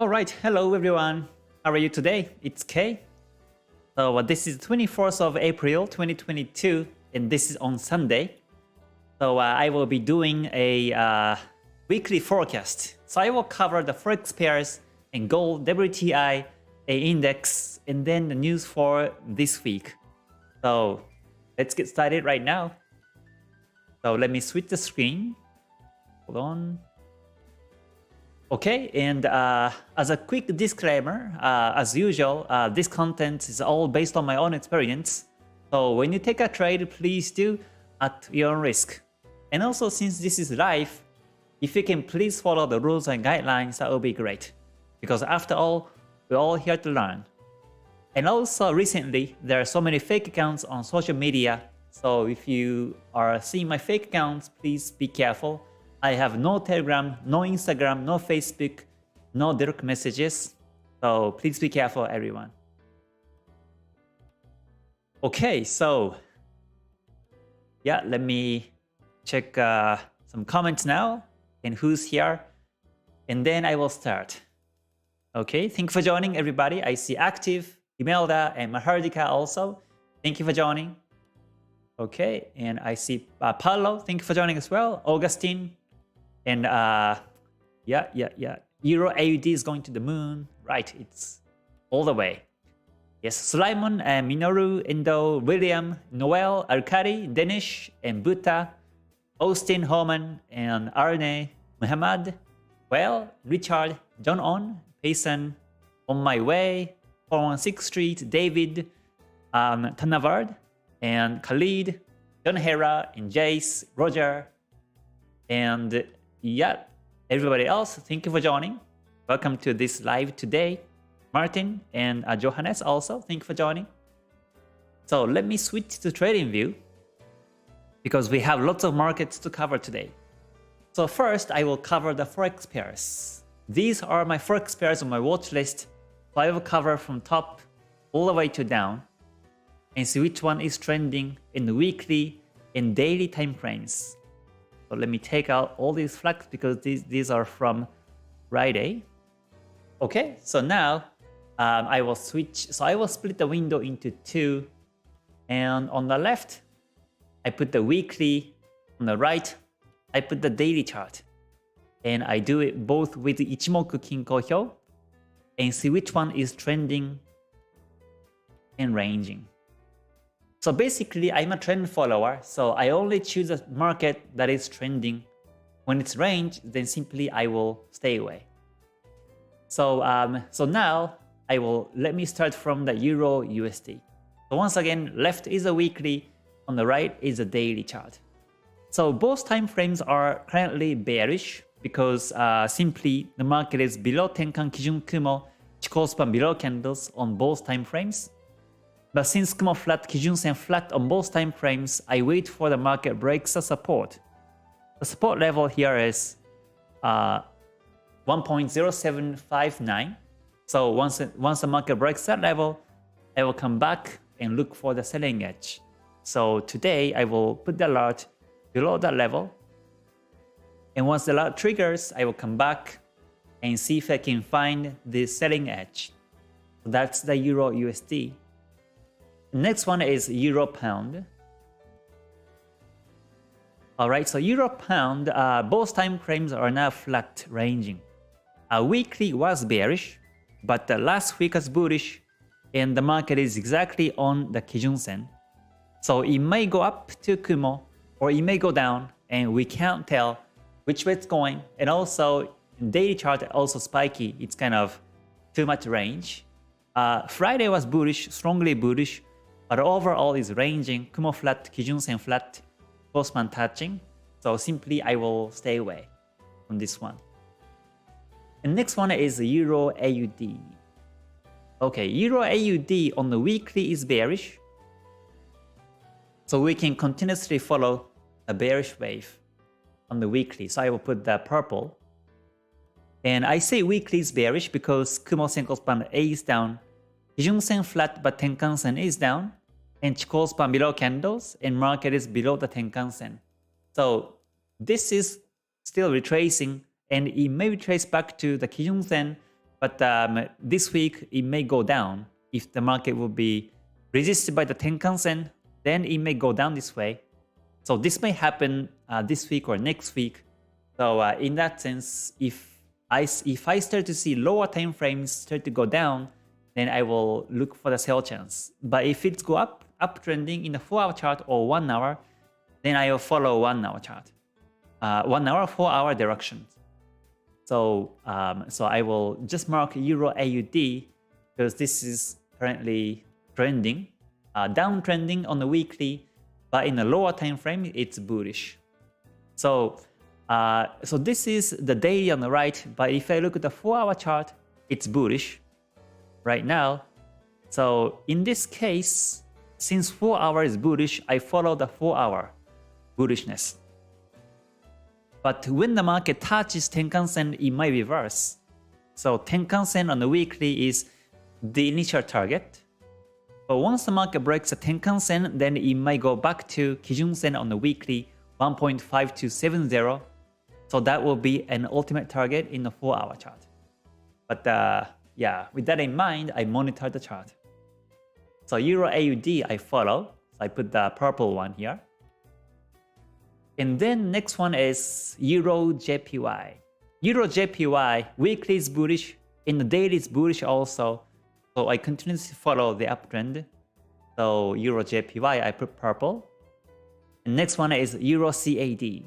Alright, hello everyone. How are you today? It's Kay. So this is 24th of April 2022 and this is on Sunday. So I will be doing a weekly forecast. So I will cover the Forex pairs and gold, WTI, a index, and then the news for this week. So let's get started right now. So let me switch the screen. Hold on. Okay, and as a quick disclaimer, as usual, this content is all based on my own experience. So when you take a trade, please do at your own risk. And also, since this is live, if you can please follow the rules and guidelines, that would be great. Because after all, we're all here to learn. And also recently, there are so many fake accounts on social media. So if you are seeing my fake accounts, please be careful. I have no Telegram, no Instagram, no Facebook, no direct messages. So please be careful, everyone. Okay, so yeah, let me check some comments now and who's here. And then I will start. Okay, thank you for joining, everybody. I see Active, Imelda, and Mahardika also. Thank you for joining. Okay, and I see Paolo. Thank you for joining as well. Augustine. And yeah. Euro AUD is going to the moon. Right, it's all the way. Yes, Sulaimon, Minoru, Endo, William, Noel, Arkady, Denish, and Buta, Austin, Homan, and Arne, Muhammad, Well, Richard, John On, Payson, On My Way, 416 Street, David, Tanavard, and Khalid, John Hera, and Jace, Roger, and yeah, everybody else, thank you for joining. Welcome to this live today. Martin and Johannes also, thank you for joining. So let me switch to trading view because we have lots of markets to cover today. So first, I will cover the Forex pairs. These are my Forex pairs on my watch list. So I will cover from top all the way to down and see which one is trending in the weekly and daily time frames. So let me take out all these flags because these are from Friday. Okay, so now I will switch. So I will split the window into two. And on the left, I put the weekly. On the right, I put the daily chart. And I do it both with the Ichimoku Kinko Hyo and see which one is trending and ranging. So basically, I'm a trend follower, so I only choose a market that is trending. When it's range, then simply I will stay away. So now let me start from the Euro USD. So once again, left is a weekly, on the right is a daily chart. So both time frames are currently bearish because simply the market is below Tenkan Kijun Kumo, Chikou span below candles on both time frames. But since Kumo flat, Kijun Sen flat on both time frames, I wait for the market breaks the support. The support level here is 1.0759. So once the market breaks that level, I will come back and look for the selling edge. So today I will put the alert below that level. And once the alert triggers, I will come back and see if I can find the selling edge. So that's the Euro USD. Next one is Euro Pound. Alright, so Euro Pound, both time frames are now flat ranging. Weekly was bearish, but the last week was bullish, and the market is exactly on the Kijun Sen. So it may go up to Kumo, or it may go down, and we can't tell which way it's going. And also, daily chart also spiky, it's kind of too much range. Friday was bullish, strongly bullish. But overall is ranging, Kumo flat, Kijun Sen flat, Chikou span touching. So simply I will stay away from this one. And next one is Euro AUD. Okay, Euro AUD on the weekly is bearish. So we can continuously follow a bearish wave on the weekly. So I will put the purple. And I say weekly is bearish because Kumo Senko span A is down, Kijun Sen flat but Tenkan Sen is down, and Chikou span below candles, and market is below the Tenkan Sen. So this is still retracing, and it may retrace back to the Kijun Sen, But this week, it may go down. If the market will be resisted by the Tenkan-sen, then it may go down this way. So this may happen this week or next week. So in that sense, if I start to see lower time frames start to go down, then I will look for the sell chance. But if it's go up, uptrending in the 4-hour chart or 1 hour, then I will follow 1 hour chart. 1 hour, 4-hour directions. So I will just mark Euro AUD because this is currently trending, downtrending on the weekly, but in a lower time frame, it's bullish. So this is the daily on the right, but if I look at the 4-hour chart, it's bullish right now. So in this case, since 4 hours is bullish, I follow the 4-hour bullishness. But when the market touches Tenkan-sen, it might reverse. So Tenkan-sen on the weekly is the initial target. But once the market breaks the Tenkan-sen, then it might go back to Kijun-sen on the weekly 1.5270. So that will be an ultimate target in the 4-hour chart. But yeah, with that in mind, I monitor the chart. So Euro AUD I follow. So I put the purple one here. And then next one is Euro JPY. Euro JPY weekly is bullish, in the daily is bullish also. So I continuously follow the uptrend. So Euro JPY I put purple. And next one is Euro CAD.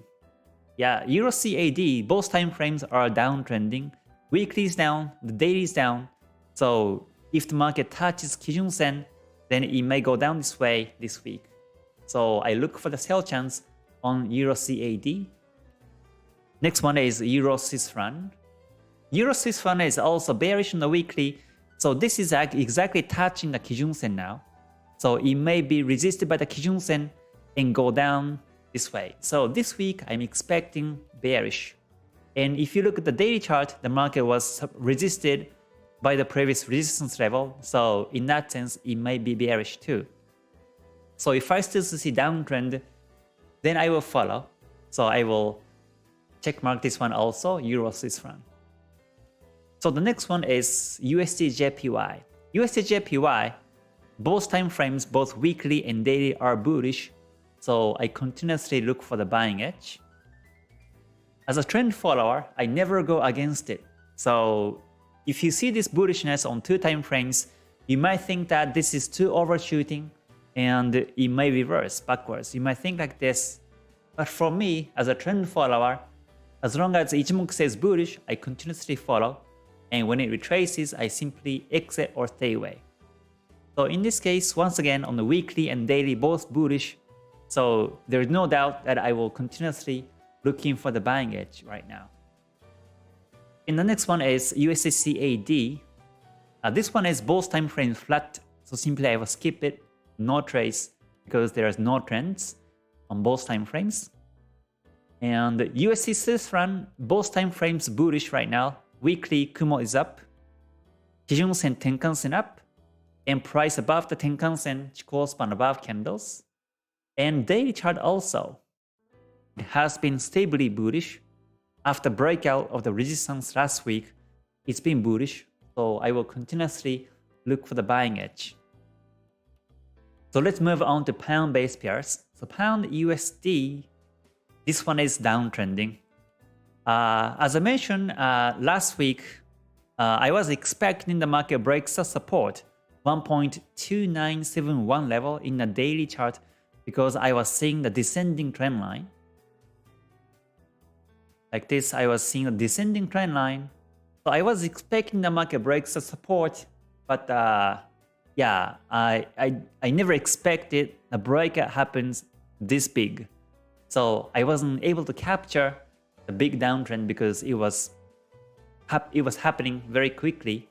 Yeah, Euro CAD, both time frames are downtrending. Weekly is down, the daily is down. So if the market touches Kijun-sen, then it may go down this way this week. So I look for the sell chance on Euro CAD. Next one is Euro Swiss franc. Euro Swiss franc is also bearish on the weekly. So this is exactly touching the Kijun-sen now. So it may be resisted by the Kijun-sen and go down this way. So this week I'm expecting bearish. And if you look at the daily chart, the market was resisted by the previous resistance level. So in that sense, it may be bearish too. So if I still see downtrend, then I will follow. So I will check mark this one also, Euro Swiss franc. So the next one is USD JPY. USD JPY, both time frames, both weekly and daily are bullish. So I continuously look for the buying edge. As a trend follower, I never go against it. So if you see this bullishness on 2 time frames, you might think that this is too overshooting and it may reverse backwards. You might think like this. But for me, as a trend follower, as long as Ichimoku says bullish, I continuously follow. And when it retraces, I simply exit or stay away. So in this case, once again, on the weekly and daily, both bullish. So there is no doubt that I will continuously looking for the buying edge right now. And the next one is USD CAD. This one is both time frames flat. So simply I will skip it, no trace, because there is no trends on both time frames. And USD Swiss franc, both time frames bullish right now. Weekly Kumo is up, Kijun-sen, Tenkan-sen up, and price above the Tenkan-sen, Chikou span above candles. And daily chart also, it has been stably bullish. After breakout of the resistance last week, it's been bullish. So I will continuously look for the buying edge. So let's move on to pound-based pairs. So pound USD, this one is downtrending. As I mentioned last week, I was expecting the market breaks the support 1.2971 level in the daily chart because I was seeing the descending trend line. Like this, I was seeing a descending trend line. So I was expecting the market breaks the support, but yeah, I never expected the breakout happens this big. So I wasn't able to capture the big downtrend because it was happening very quickly.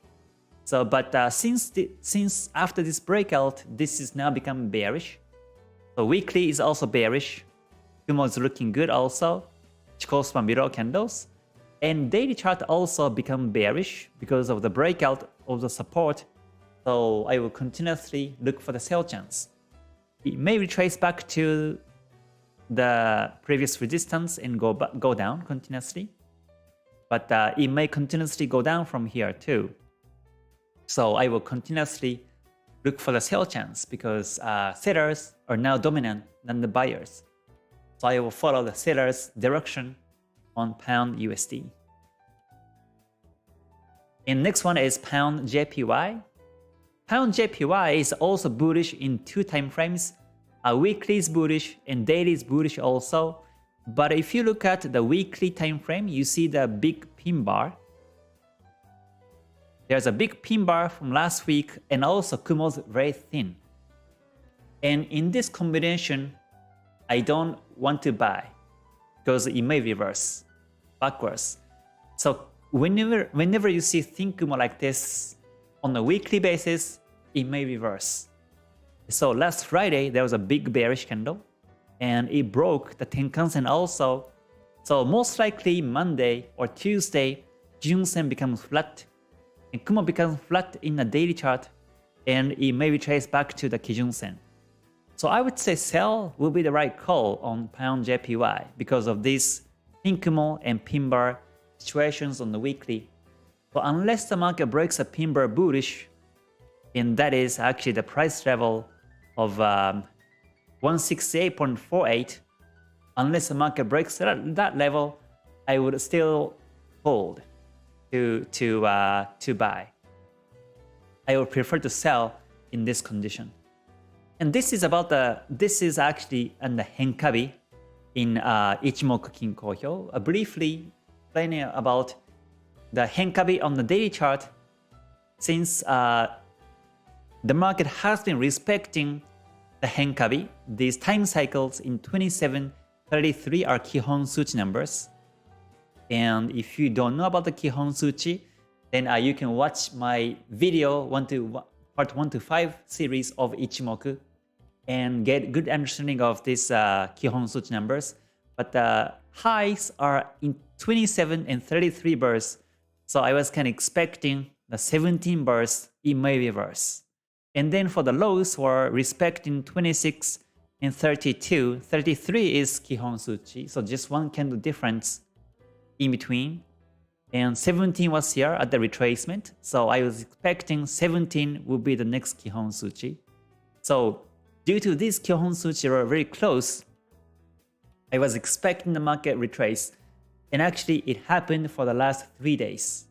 So, but since after this breakout, this is now become bearish. So weekly is also bearish. Kumo is looking good also. Chikou span below candles. And daily chart also become bearish because of the breakout of the support. So I will continuously look for the sell chance. It may retrace back to the previous resistance and go down continuously. but it may continuously go down from here too. So I will continuously look for the sell chance because sellers are now dominant than the buyers. So I will follow the seller's direction on pound USD. And next one is pound JPY. Pound JPY is also bullish in 2 time frames. Weekly is bullish and daily is bullish also. But if you look at the weekly time frame, you see the big pin bar. There's a big pin bar from last week and also Kumo's very thin. And in this combination, I don't want to buy because it may reverse backwards. So whenever you see thin Kumo like this on a weekly basis, it may reverse. So last Friday, there was a big bearish candle and it broke the Tenkan-sen also. So most likely Monday or Tuesday, Kijun-sen becomes flat and Kumo becomes flat in the daily chart and it may retrace back to the Kijun-sen. So I would say sell will be the right call on pound JPY because of these thin Kumo and pin bar situations on the weekly. But unless the market breaks a pin bar bullish, and that is actually the price level of 168.48, unless the market breaks that level, I would still hold to buy. I would prefer to sell in this condition. And this is actually on the Henkabi in Ichimoku Kinko-hyo. Briefly explaining about the Henkabi on the daily chart, since the market has been respecting the Henkabi, these time cycles in 27, 33 are Kihon Suchi numbers. And if you don't know about the Kihon Suchi, then you can watch my video part 1 to 5 series of Ichimoku and get good understanding of these Kihon Suchi numbers. But the highs are in 27 and 33 bars. So I was kind of expecting the 17 bars, it may reverse. And then for the lows were respecting 26 and 32. 33 is Kihon Suchi, so just one candle difference in between. And 17 was here at the retracement. So I was expecting 17 would be the next Kihon Suchi. So due to these Kihon Suchi were very close, I was expecting the market retrace. And actually it happened for the last 3 days.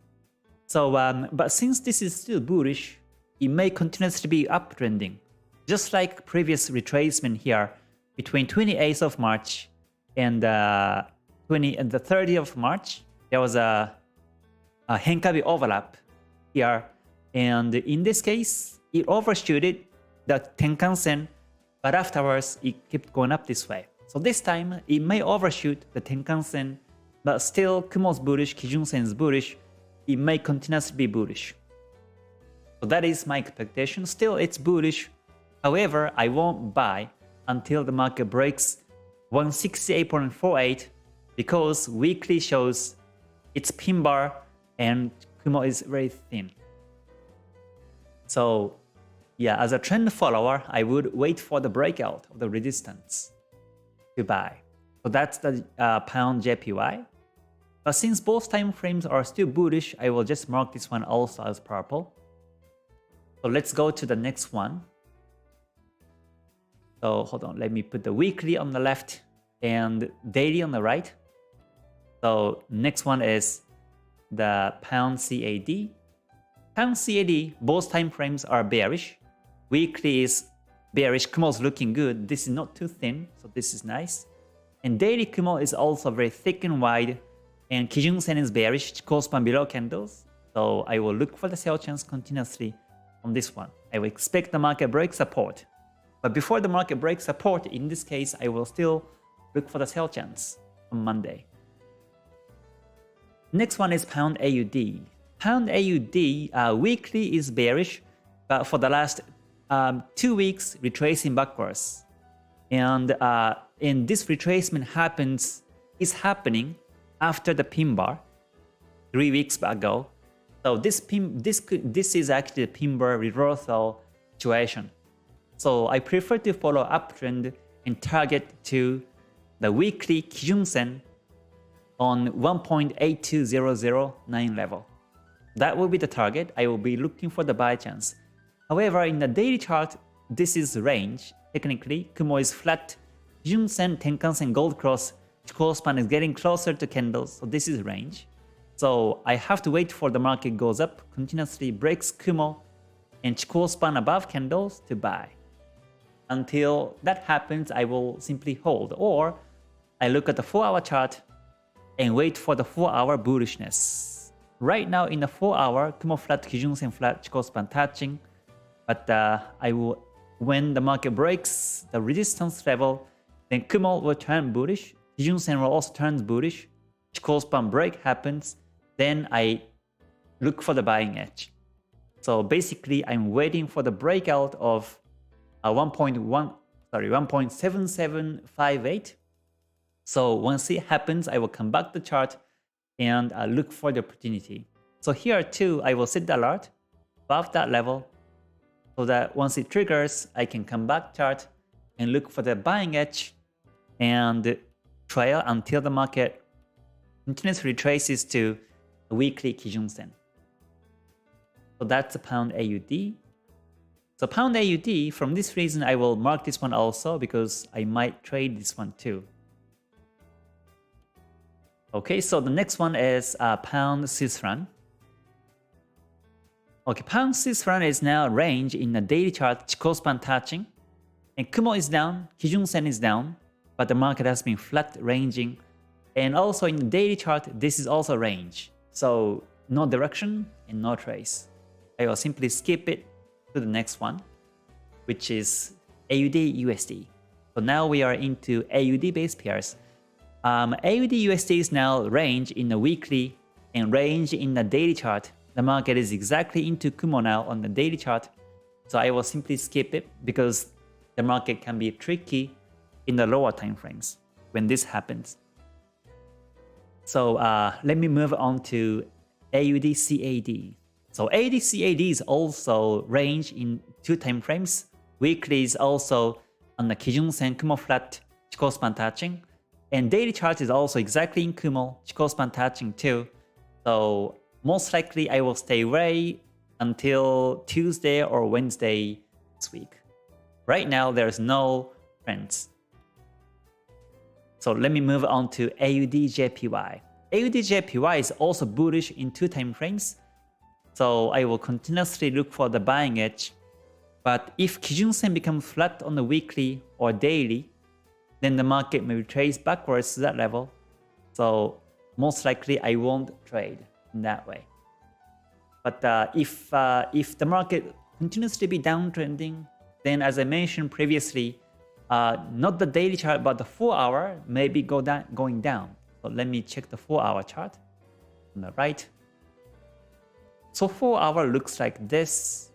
So, but since this is still bullish, it may continuously be uptrending. Just like previous retracement here between 28th of March and the 30th of March, there was a Henkabi overlap here. And in this case, it overshooted the Tenkan-sen, but afterwards it kept going up this way. So this time, it may overshoot the Tenkan-sen, but still Kumo's bullish, Kijun-sen is bullish. It may continuously be bullish. So that is my expectation. Still, it's bullish. However, I won't buy until the market breaks 168.48 because weekly shows its pin bar and Kumo is very thin. So yeah, as a trend follower, I would wait for the breakout of the resistance to buy. So that's the pound JPY. But since both time frames are still bullish, I will just mark this one also as purple. So let's go to the next one. So hold on, let me put the weekly on the left and daily on the right. So next one is the pound CAD. Pound CAD, both time frames are bearish. Weekly is bearish, Kumo's looking good. This is not too thin, so this is nice. And daily Kumo is also very thick and wide. And Kijun-sen is bearish, Kospan below candles. So I will look for the sell chance continuously on this one. I will expect the market break support. But before the market breaks support, in this case, I will still look for the sell chance on Monday. Next one is pound AUD. Pound AUD weekly is bearish, but for the last 2 weeks retracing backwards. And this retracement is happening after the pin bar 3 weeks ago. So this is actually the pin bar reversal situation. So I prefer to follow uptrend and target to the weekly Kijun-sen on 1.82009 level. That will be the target. I will be looking for the buy chance. However, in the daily chart, this is range. Technically, Kumo is flat. Kijun Sen, Tenkan Sen, Gold Cross, Chikou span is getting closer to candles, so this is range. So I have to wait for the market goes up, continuously breaks Kumo and Chikou span above candles to buy. Until that happens, I will simply hold, or I look at the 4-hour chart and wait for the 4-hour bullishness. Right now in the 4-hour, Kumo flat, Kijun Sen flat, Chikou span touching, but I will, when the market breaks the resistance level, then Kumo will turn bullish, Kijun Sen will also turn bullish, Chikou span break happens, then I look for the buying edge. So basically, I'm waiting for the breakout of 1.7758. So once it happens, I will come back to the chart and look for the opportunity. So here too, I will set the alert above that level so that once it triggers, I can come back chart and look for the buying edge and trail until the market continuously retraces to a weekly Kijun Sen. So that's the pound AUD. So pound AUD, from this reason, I will mark this one also because I might trade this one too. Okay, so the next one is pound Swiss franc. Okay, pound Swiss franc is now range in the daily chart, Chikou span touching, and Kumo is down, Kijun Sen is down, but the market has been flat ranging, and also in the daily chart, this is also range. So no direction and no trace. I will simply skip it to the next one, which is AUD USD. So now we are into AUD based pairs. AUD USD is now range in the weekly and range in the daily chart. The market is exactly into Kumo now on the daily chart. So I will simply skip it because the market can be tricky in the lower time frames when this happens. So let me move on to AUD CAD. So AUD CAD is also range in 2 time frames. Weekly is also on the Kijun Sen, Kumo flat, Chikou span touching. And daily chart is also exactly in Kumo, Chikou span touching too. So most likely I will stay away until Tuesday or Wednesday this week. Right now there's no trends. So let me move on to AUD JPY. AUD JPY is also bullish in 2 time frames. So I will continuously look for the buying edge. But if Kijun Sen becomes flat on the weekly or daily, then the market may retrace backwards to that level. So most likely I won't trade in that way. But if the market continues to be downtrending, then as I mentioned previously, not the daily chart but the 4-hour may be going down. So let me check the 4-hour chart on the right. So 4-hour looks like this.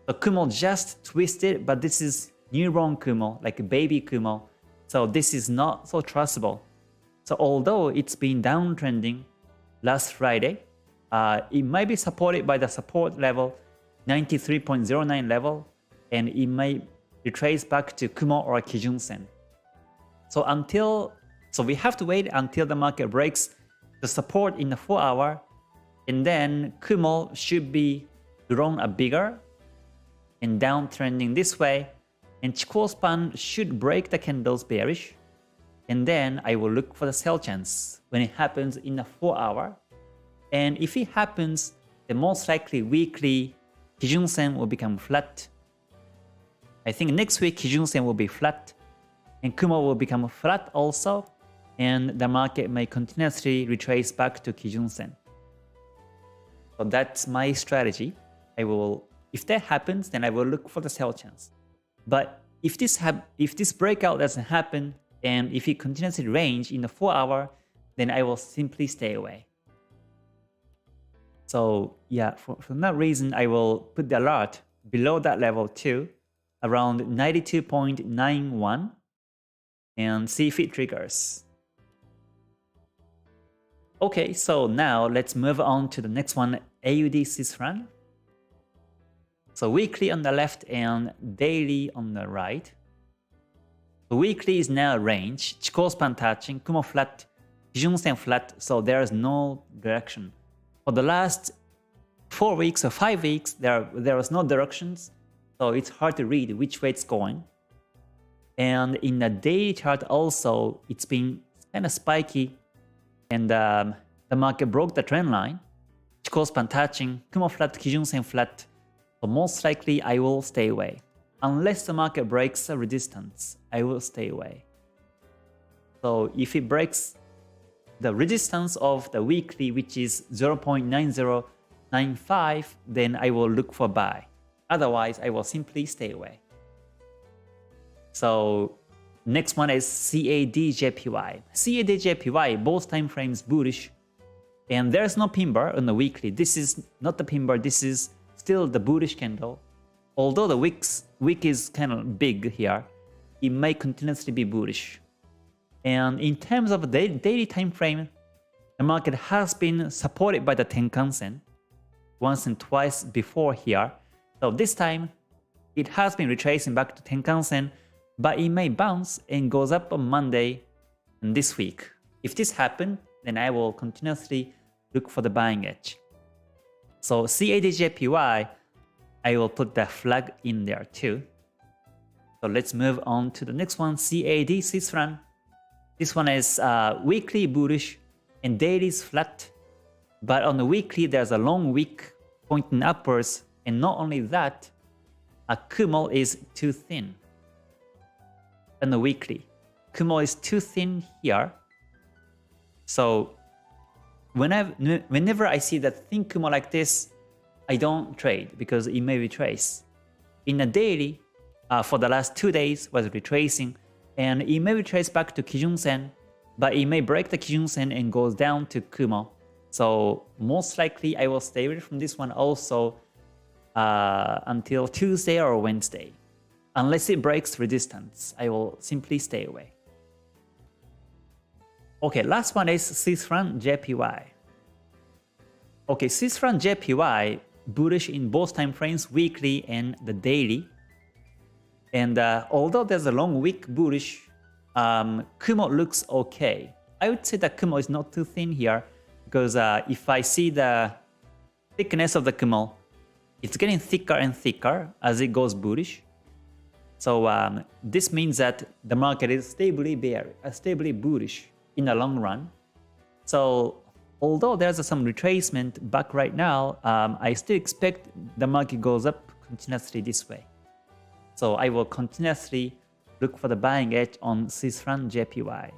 The Kumo just twisted, but this is newborn Kumo, like a baby Kumo. So this is not so trustable. So although it's been downtrending last Friday, it might be supported by the support level 93.09 level, and it might retrace back to Kumo or Kijun Sen. So we have to wait until the market breaks the support in the 4-hour, and then Kumo should be grown a bigger and downtrending this way, and Chikou span should break the candles bearish, and then I will look for the sell chance when it happens in the 4-hour. And if it happens, then most likely weekly Kijun Sen will become flat. I think next week Kijun Sen will be flat, and Kumo will become flat also, and the market may continuously retrace back to Kijun Sen. So that's my strategy. If that happens, then I will look for the sell chance. But if this breakout doesn't happen, and if it continuously range in the 4-hour, then I will simply stay away. So yeah, for that reason, I will put the alert below that level too, around 92.91, and see if it triggers. Okay, so now let's move on to the next one, AUD Swiss franc. So weekly on the left and daily on the right. The weekly is now range, Chikou span touching, Kumo flat, Kijun-sen flat, so there is no direction. For the last 4 weeks or 5 weeks, there was no directions, so it's hard to read which way it's going. And in the daily chart also, it's been kind of spiky, and the market broke the trend line. Chikou span touching, Kumo flat, Kijun-sen flat. So most likely I will stay away. Unless the market breaks a resistance, I will stay away. So if it breaks the resistance of the weekly, which is 0.9095, then I will look for buy. Otherwise, I will simply stay away. So next one is CAD-JPY. CAD-JPY, both time frames bullish. And there's no pin bar on the weekly. This is not the pin bar, this is still the bullish candle. Although the wick is kind of big here, it may continuously be bullish. And in terms of the daily time frame, the market has been supported by the Tenkan-sen once and twice before here. So this time, it has been retracing back to Tenkan-sen, but it may bounce and goes up on Monday and this week. If this happens, then I will continuously look for the buying edge. So CAD-JPY, I will put the flag in there too. So let's move on to the next one, CAD Swiss franc. This one is weekly bullish and daily is flat. But on the weekly, there's a long wick pointing upwards. And not only that, a Kumo is too thin. On the weekly, Kumo is too thin here. So whenever I see that thin Kumo like this, I don't trade because it may retrace. In a daily, for the last 2 days was retracing, and it may retrace back to Kijun-sen, but it may break the Kijun-sen and goes down to Kumo. So most likely I will stay away from this one also until Tuesday or Wednesday. Unless it breaks resistance, I will simply stay away. Okay, last one is Swiss franc JPY. Okay, Swiss franc JPY, bullish in both time frames, weekly and the daily. And although there's a long wick bullish, Kumo looks okay. I would say that Kumo is not too thin here, because if I see the thickness of the Kumo, it's getting thicker and thicker as it goes bullish. So this means that the market is stably bullish in the long run. So although there's some retracement back right now, I still expect the market goes up continuously this way. So I will continuously look for the buying edge on Swiss franc JPY.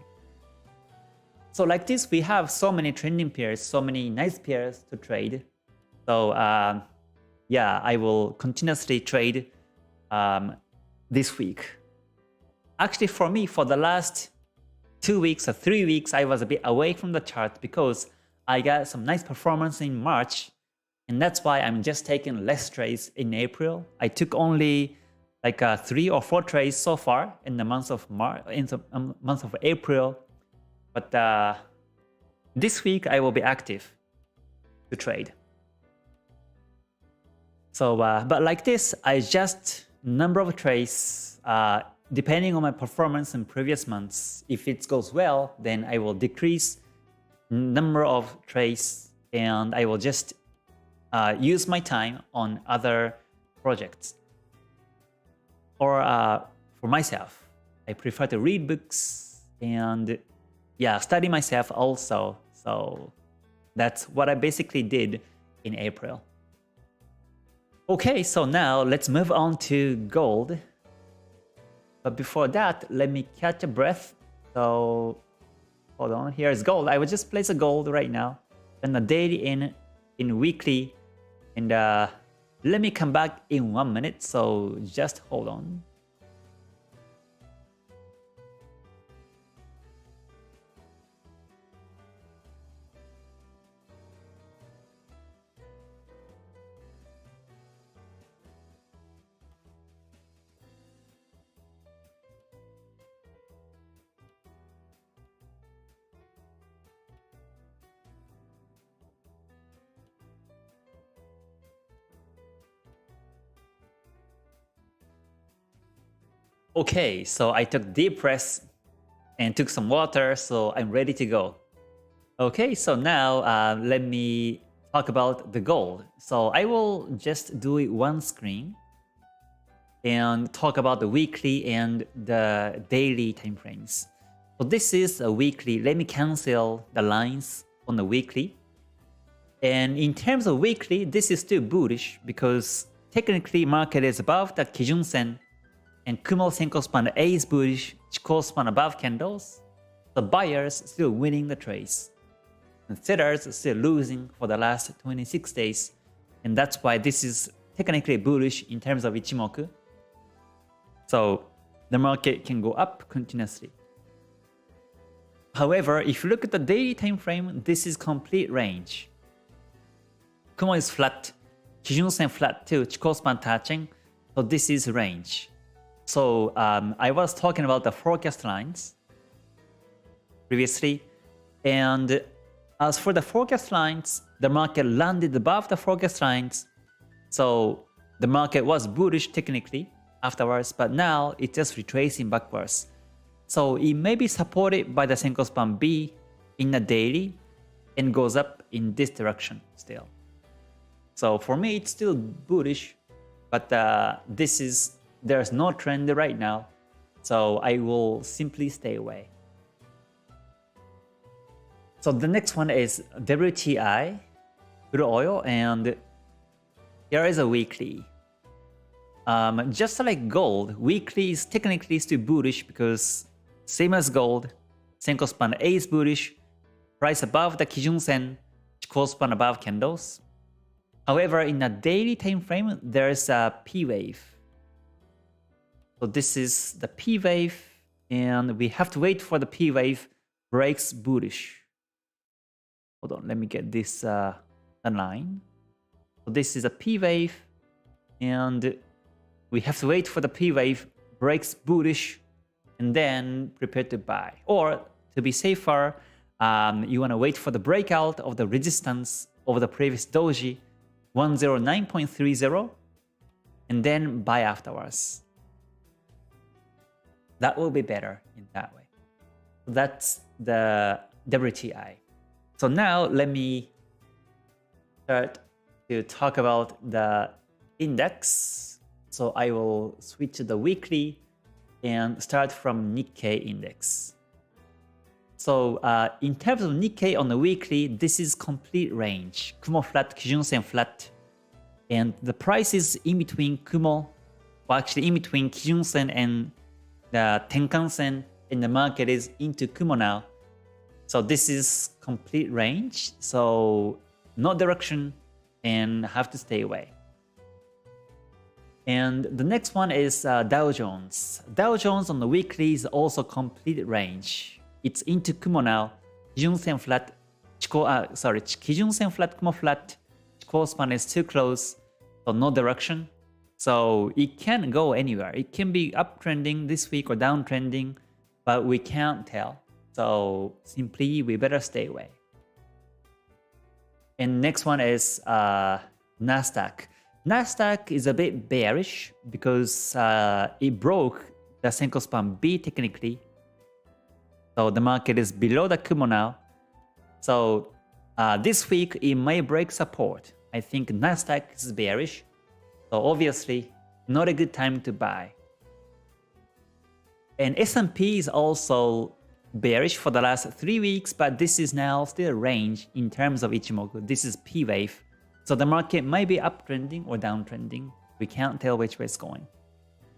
So like this, we have so many trending pairs, so many nice pairs to trade. So yeah, I will continuously trade this week. Actually, for me, for the last 2 weeks or 3 weeks, I was a bit away from the chart because I got some nice performance in March, and that's why I'm just taking less trades in April. I took only like 3 or 4 trades so far in the month of April, but this week I will be active to trade. So, but like this, I just number of trades depending on my performance in previous months. If it goes well, then I will decrease number of trades and I will just use my time on other projects. Or for myself, I prefer to read books and yeah, study myself also. So that's what I basically did in April. Okay, so now let's move on to gold. But before that, let me catch a breath. So hold on, here's gold. I will just place a gold right now. And the daily in weekly. And let me come back in 1 minute. So just hold on. Okay, so I took deep breaths and took some water, so I'm ready to go. Okay, so now let me talk about the gold. So I will just do it one screen and talk about the weekly and the daily time frames. So this is a weekly. Let me cancel the lines on the weekly. And in terms of weekly, this is still bullish because technically market is above the Kijun Sen and Kumo Senko span A is bullish, Chikou span above candles. The buyers still winning the trades. And sellers still losing for the last 26 days. And that's why this is technically bullish in terms of Ichimoku. So the market can go up continuously. However, if you look at the daily time frame, this is complete range. Kumo is flat, Kijun Sen flat too, Chikou span touching. So this is range. So I was talking about the forecast lines previously. And as for the forecast lines, the market landed above the forecast lines. So the market was bullish technically afterwards, but now it's just retracing backwards. So it may be supported by the Senko span B in the daily and goes up in this direction still. So for me, it's still bullish, but there's no trend right now. So I will simply stay away. So the next one is WTI, crude oil, and here is a weekly. Just like gold, weekly is technically still bullish because same as gold, Senko span A is bullish, price above the Kijun Sen, Chikou span above candles. However, in a daily time frame, there's a P wave. So this is the P wave, and we have to wait for the P wave breaks bullish. Hold on, let me get this line. So this is a P wave, and we have to wait for the P wave breaks bullish, and then prepare to buy. Or to be safer, you want to wait for the breakout of the resistance over the previous doji, 109.30, and then buy afterwards. That will be better in that way. That's the WTI. So now let me start to talk about the index. So I will switch to the weekly and start from Nikkei index. So in terms of Nikkei on the weekly, this is complete range. Kumo flat, Kijun Sen flat. And the price is in between Kumo, well actually in between Kijun Sen and the Tenkan Sen, and the market is into Kumo now. So this is complete range. So no direction and have to stay away. And the next one is Dow Jones. Dow Jones on the weekly is also complete range. It's into Kumo now. Kijun Sen flat, Kijun Sen flat, Kumo flat. Chikou span is too close, so no direction. So it can go anywhere. It can be uptrending this week or downtrending, but we can't tell. So simply we better stay away. And next one is Nasdaq. Nasdaq is a bit bearish because it broke the Senko span B technically. So the market is below the Kumo now. So this week it may break support. I think Nasdaq is bearish. So obviously not a good time to buy. And S&P is also bearish for the last 3 weeks, but this is now still range in terms of Ichimoku. This is P wave. So the market might be uptrending or downtrending. We can't tell which way it's going.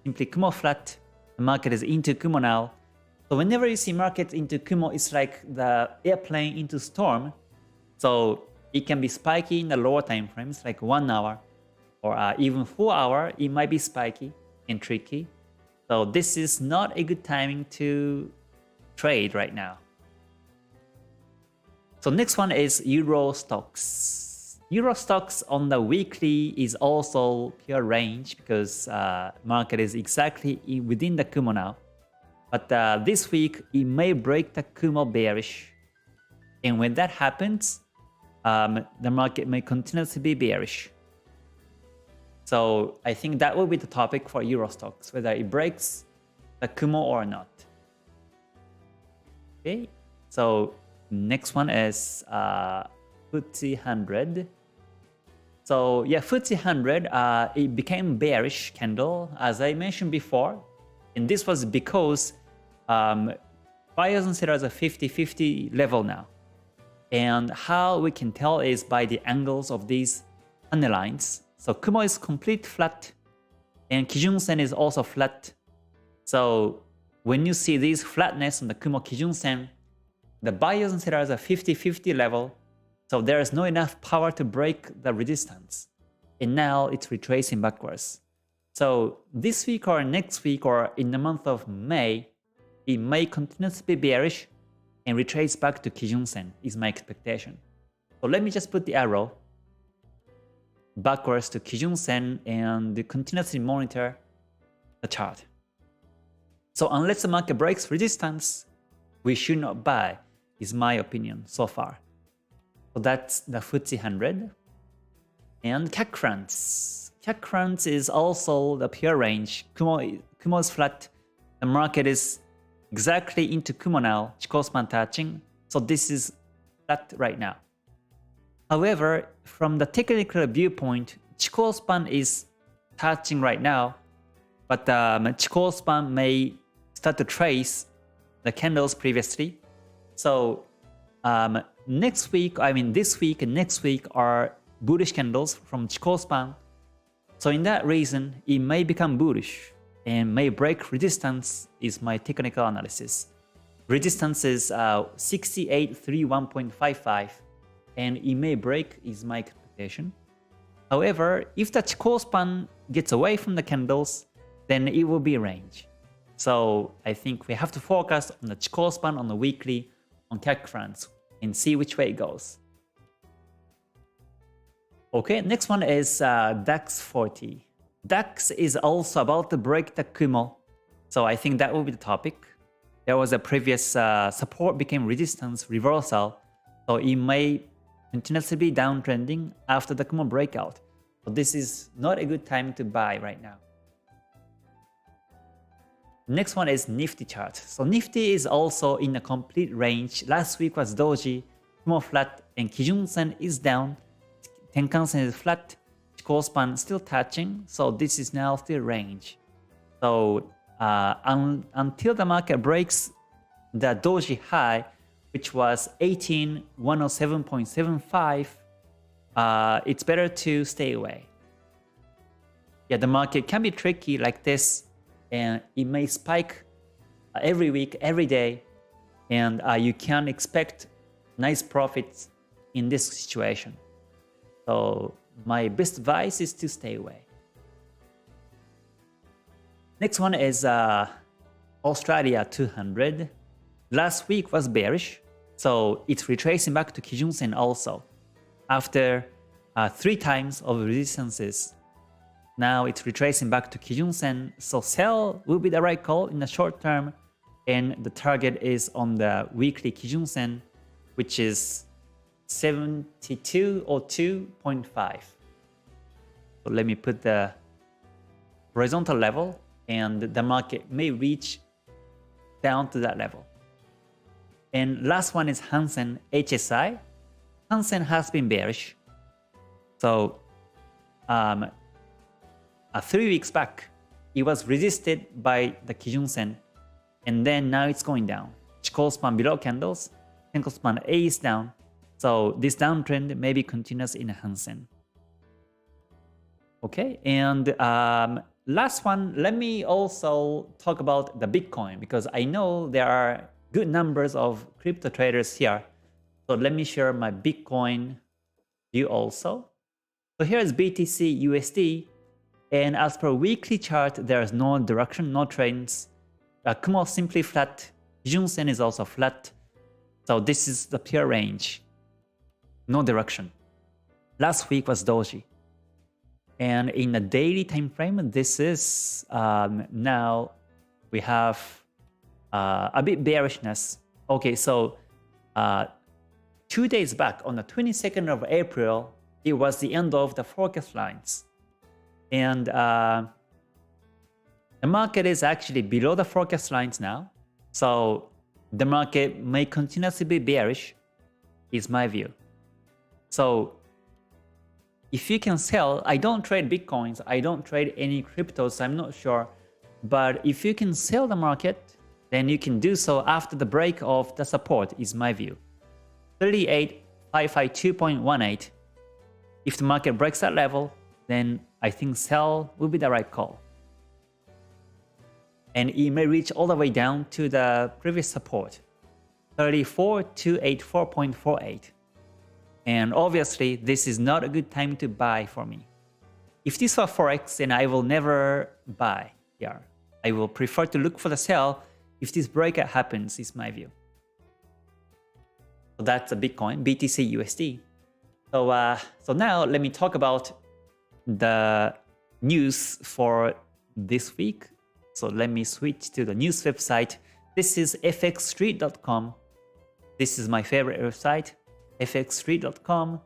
Simply Kumo flat. The market is into Kumo now. So whenever you see markets into Kumo, it's like the airplane into storm. So it can be spiky in the lower time frames, like 1 hour or even 4 hour. It might be spiky and tricky. So this is not a good timing to trade right now. So next one is Euro stocks. Euro stocks on the weekly is also pure range because market is exactly within the Kumo now. But this week, it may break the Kumo bearish. And when that happens, the market may continue to be bearish. So I think that will be the topic for Euro stocks, whether it breaks the Kumo or not. Okay, so Next one is FTSE 100. So yeah, FTSE 100, it became bearish candle as I mentioned before. And this was because buyers and sellers are 50-50 level now. And how we can tell is by the angles of these candle lines. So Kumo is complete flat and Kijun Sen is also flat. So when you see this flatness on the Kumo Kijun Sen, the buyers and sellers are 50-50 level. So there is no enough power to break the resistance. And now it's retracing backwards. So this week or next week or in the month of May, it may continue to be bearish and retrace back to Kijun Sen is my expectation. So let me just put the arrow backwards to Kijun Sen and continuously monitor the chart. So unless the market breaks resistance, we should not buy, is my opinion so far. So that's the FTSE 100. And CAC France. CAC France is also the pure range. Kumo is flat. The market is exactly into Kumo now, Chikou span touching. So this is flat right now. However, from the technical viewpoint, Chikou span is touching right now, but Chikou span may start to trace the candles previously. So this week and next week are bullish candles from Chikou span. So in that reason, it may become bullish and may break resistance is my technical analysis. Resistance is 6831.55 and it may break is my expectation. However, if the Chikou span gets away from the candles, then it will be range. So I think we have to focus on the Chikou span on the weekly on CAC France and see which way it goes. Okay, next one is DAX 40. DAX is also about to break the Kumo. So I think that will be the topic. There was a previous support became resistance reversal. So it may continuously be downtrending after the Kumo breakout. So this is not a good time to buy right now. Next one is Nifty chart. So Nifty is also in a complete range. Last week was doji, Kumo flat, and Kijun Sen is down. Tenkan Sen is flat. Chikou span still touching, so this is now still range. So until the market breaks the doji high, which was 18107.75, it's better to stay away. Yeah, the market can be tricky like this, and it may spike every week, every day, and you can expect nice profits in this situation. So my best advice is to stay away. Next one is Australia 200. Last week was bearish, so it's retracing back to Kijun Sen also. After 3 times of resistances, now it's retracing back to Kijun Sen, so sell will be the right call in the short term, and the target is on the weekly Kijun Sen, which is 7202.5. So let me put the horizontal level, and the market may reach down to that level. And last one is Hansen HSI. Hansen has been bearish. So 3 weeks back, it was resisted by the Kijun Sen, and then now it's going down. Chikou span below candles, Tenkan span A is down. So this downtrend may be continuous in Hansen. Okay, and last one, let me also talk about the Bitcoin, because I know there are good numbers of crypto traders here. So let me share my Bitcoin view also. So here is BTC USD, and as per weekly chart, there is no direction, no trends. Kumo simply flat, Kijun Sen is also flat. So this is the pure range, no direction. Last week was doji. And in the daily time frame, this is now we have a bit bearishness. Okay, so 2 days back on the 22nd of April, it was the end of the forecast lines. And the market is actually below the forecast lines now. So the market may continuously be bearish is my view. So if you can sell, I don't trade Bitcoins, I don't trade any cryptos, I'm not sure. But if you can sell the market, then you can do so after the break of the support is my view. 38,552.18. If the market breaks that level, then I think sell will be the right call. And it may reach all the way down to the previous support, 34,284.48. And obviously, this is not a good time to buy for me. If this were Forex, then I will never buy here. I will prefer to look for the sell if this breakout happens, is my view. So that's a Bitcoin, BTC USD. So now let me talk about the news for this week. So let me switch to the news website. This is fxstreet.com. This is my favorite website, fxstreet.com.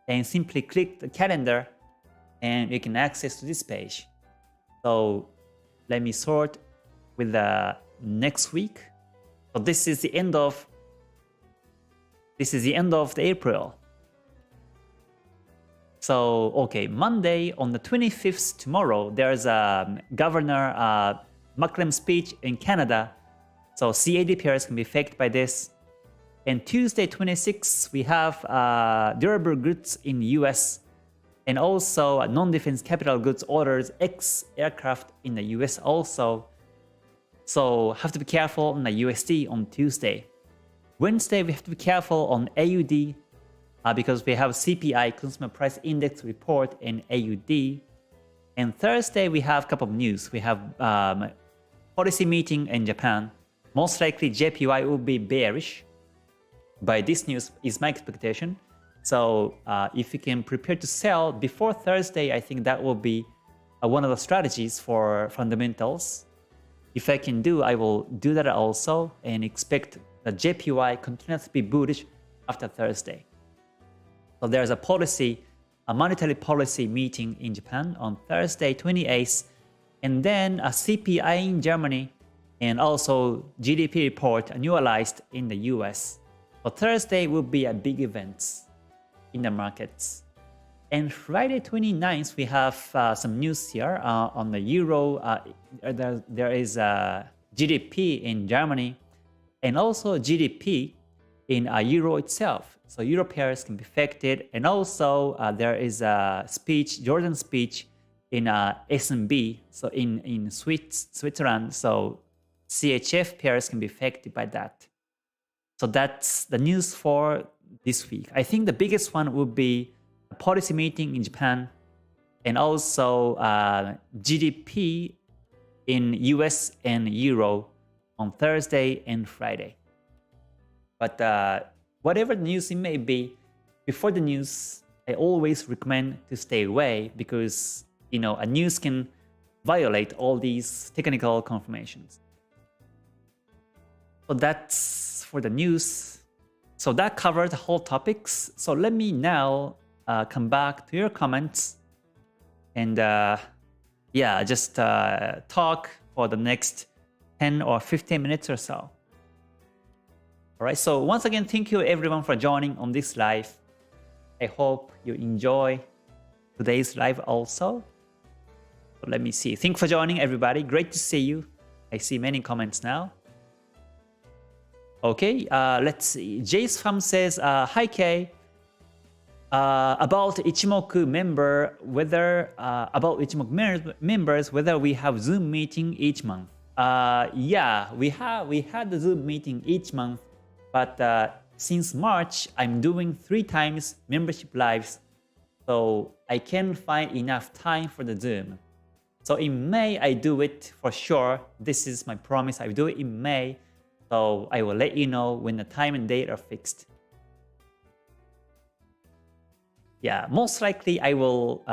And simply click the calendar and you can access to this page. So let me sort with the next week. So this is the end of the April. So okay, Monday on the 25th, tomorrow, there's a Governor Macklem speech in Canada. So CAD pairs can be affected by this. And Tuesday 26th, we have durable goods in US and also non-defense capital goods orders X aircraft in the US also. So have to be careful on the USD on Tuesday. Wednesday, we have to be careful on AUD because we have CPI, Consumer Price Index report, and AUD. And Thursday, we have a couple of news. We have policy meeting in Japan. Most likely, JPY will be bearish. By this news is my expectation. So if you can prepare to sell before Thursday, I think that will be one of the strategies for fundamentals. If I can do, I will do that also and expect the JPY continues to be bullish after Thursday. So there's a monetary policy meeting in Japan on Thursday 28th, and then a CPI in Germany, and also GDP report annualized in the US. So Thursday will be a big event in the markets. And Friday 29th, we have some news here on the euro. There is GDP in Germany and also GDP in euro itself. So euro pairs can be affected. And also there is a speech, Jordan speech in SMB, so in Switzerland. So CHF pairs can be affected by that. So that's the news for this week. I think the biggest one would be a policy meeting in Japan and also GDP in US and Euro on Thursday and Friday. But whatever the news it may be, before the news, I always recommend to stay away because a news can violate all these technical confirmations. So that's for the news. So that covers the whole topics. So let me now come back to your comments and just talk for the next 10 or 15 minutes or so. All right, so once again, thank you everyone for joining on this live. I hope you enjoy today's live also. So let me see. Thanks for joining everybody. Great to see you. I see many comments now. Okay, let's see. Jace Pham says, hi Kay. About Ichimoku members, whether we have Zoom meeting each month. Yeah, we had the Zoom meeting each month, but since March, I'm doing 3 times membership lives, so I can't find enough time for the Zoom. So in May, I do it for sure. This is my promise. I will do it in May. So I will let you know when the time and date are fixed. Yeah, most likely I will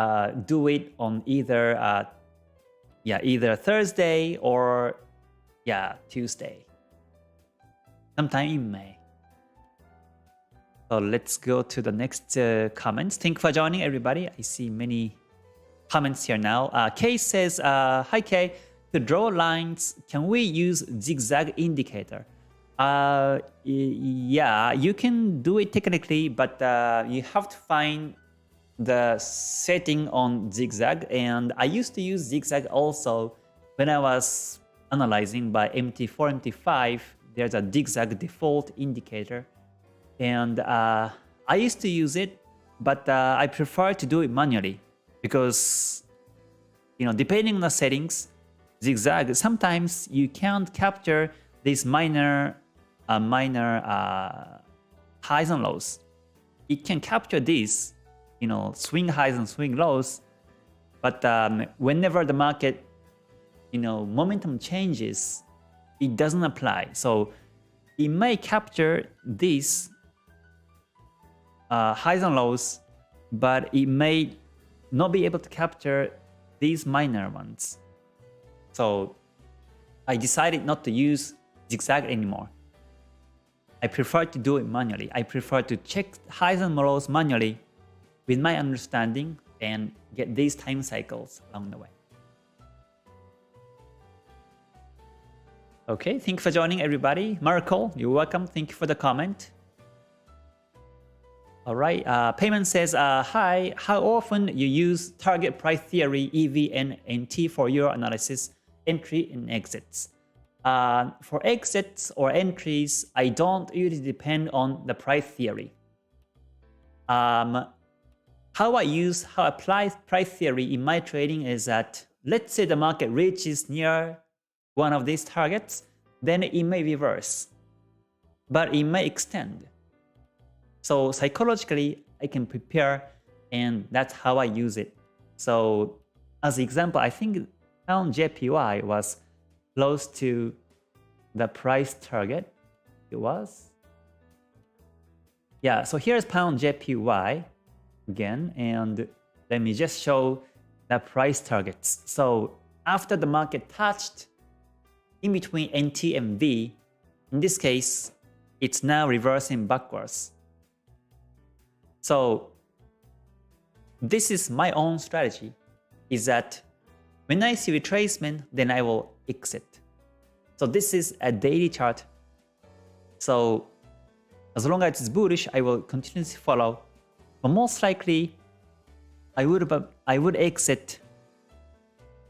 do it on either Thursday or Tuesday, sometime in May. So let's go to the next comments. Thank you for joining everybody. I see many comments here now. Kay says, hi Kay, to draw lines, can we use zigzag indicator? Yeah, you can do it technically, but you have to find the setting on zigzag. And I used to use zigzag also when I was analyzing by MT4, MT5. There's a zigzag default indicator. And I used to use it, but I prefer to do it manually because, depending on the settings, zigzag, sometimes you can't capture these minor highs and lows. It can capture these, swing highs and swing lows, but whenever the market, momentum changes, it doesn't apply. So it may capture these highs and lows, but it may not be able to capture these minor ones. So I decided not to use zigzag anymore. I prefer to do it manually. I prefer to check highs and lows manually with my understanding and get these time cycles along the way. Okay, thank you for joining, everybody. Marco, you're welcome. Thank you for the comment. All right, Payment says, hi, how often you use target price theory, EV and NT for your analysis, entry and exits? For exits or entries, I don't usually depend on the price theory. How I apply price theory in my trading is that, let's say the market reaches near one of these targets, then it may reverse, but it may extend. So psychologically, I can prepare, and that's how I use it. So as an example, I think pound JPY was close to the price target. It was. Yeah, so here's pound JPY again, and let me just show the price targets. So after the market touched in between NT and V, in this case, it's now reversing backwards. So this is my own strategy, is that when I see retracement, then I will exit. So this is a daily chart. So as long as it's bullish, I will continuously follow. But most likely, I would exit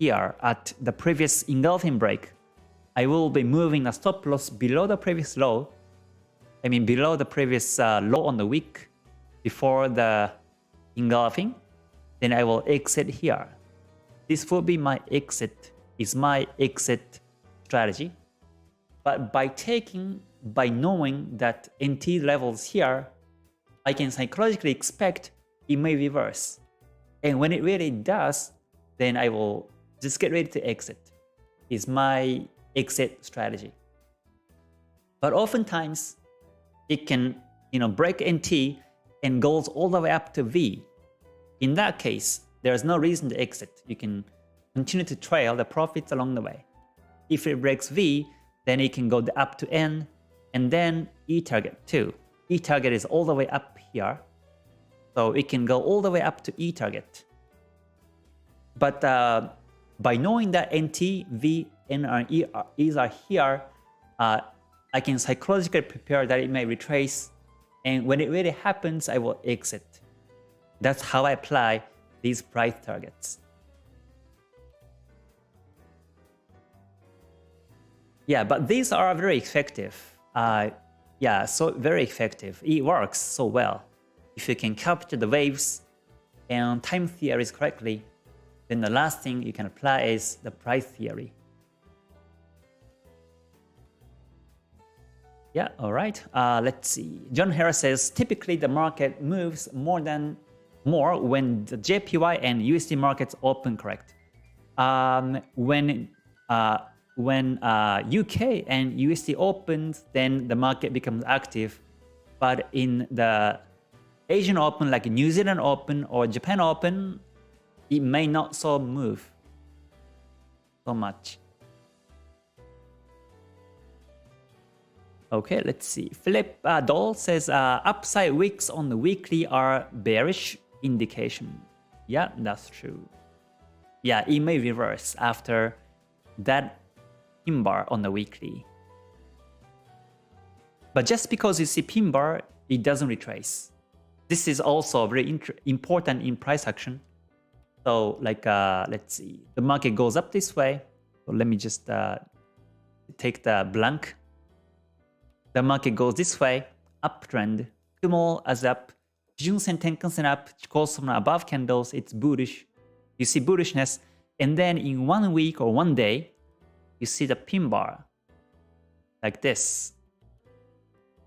here at the previous engulfing break. I will be moving a stop loss below the previous low. I mean below the previous low on the week before the engulfing. Then I will exit here. This will be my exit, is my exit strategy. But by knowing that NT levels here, I can psychologically expect it may reverse. And when it really does, then I will just get ready to exit. Is my exit strategy. But oftentimes, it can break NT and goes all the way up to V. In that case, there's no reason to exit. You can continue to trail the profits along the way. If it breaks V, then it can go up to N, and then E target too. E target is all the way up here, so it can go all the way up to E target. But by knowing that NT, V, N, and E's are here, I can psychologically prepare that it may retrace, and when it really happens, I will exit. That's how I apply these price targets. Yeah, but these are very effective. Yeah, so very effective. It works so well. If you can capture the waves and time theories correctly, then the last thing you can apply is the price theory. Yeah, all right. Let's see. John Harris says, typically the market moves more when the JPY and USD markets open correct. When UK and USD opens, then the market becomes active. But in the Asian Open, like New Zealand Open or Japan Open, it may not so move so much. Okay, let's see. Philip Dole says, upside wicks on the weekly are bearish indication. Yeah, that's true. Yeah, it may reverse after that bar on the weekly. But just because you see pin bar, it doesn't retrace. This is also very important in price action. So like, let's see, the market goes up this way. So let me just take the blank. The market goes this way, uptrend, Kumo as up, Kijun-sen, Tenkan-sen up, goes from above candles, it's bullish. You see bullishness, and then in 1 week or 1 day, you see the pin bar like this.